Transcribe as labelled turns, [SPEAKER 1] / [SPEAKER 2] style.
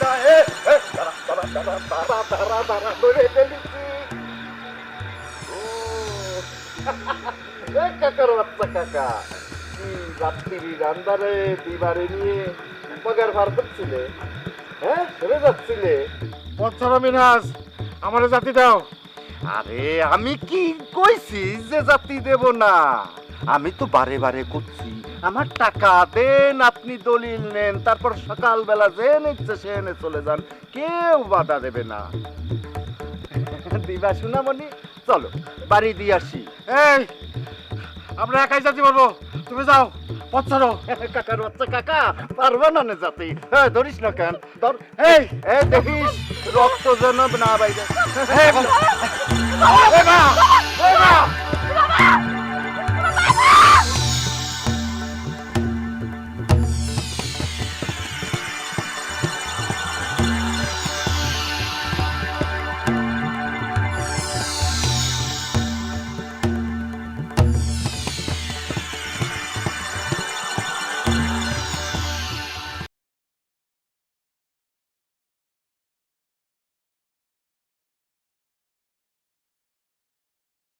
[SPEAKER 1] না দাঁড়া ধরে ফেলেছি ও কাকার বাচ্চা কাকা কি রাত্রি রান্দারে দিবারে নিয়ে মগার ভার করছিলে হ্যাঁ চলে যাচ্ছিলে
[SPEAKER 2] পথছাড়া মিনহাজ আমারে জাতি দাও।
[SPEAKER 1] আরে আমি কি কইছি যে জাতি দেব না আমি তো বারে বারে করছি আমার টাকা দেন আপনি দলিল নেন তারপর সকালবেলা যে নিচ্ছে সে এনে চলে যান কেউ বাধা দেবে না দিবা সোনামণি চলো বাড়ি দিয়ে আসি
[SPEAKER 2] এই আমরা একাই জাতি পারবো, তুমি যাও পথ ছাড়ো।
[SPEAKER 1] কাকার বাচ্চা কাকা পারবা না নে জাতি হ্যাঁ ধরিস না কেন ধর এই এই দেখিস রক্ত যেন না বাইরে
[SPEAKER 2] এই মা, এই মা।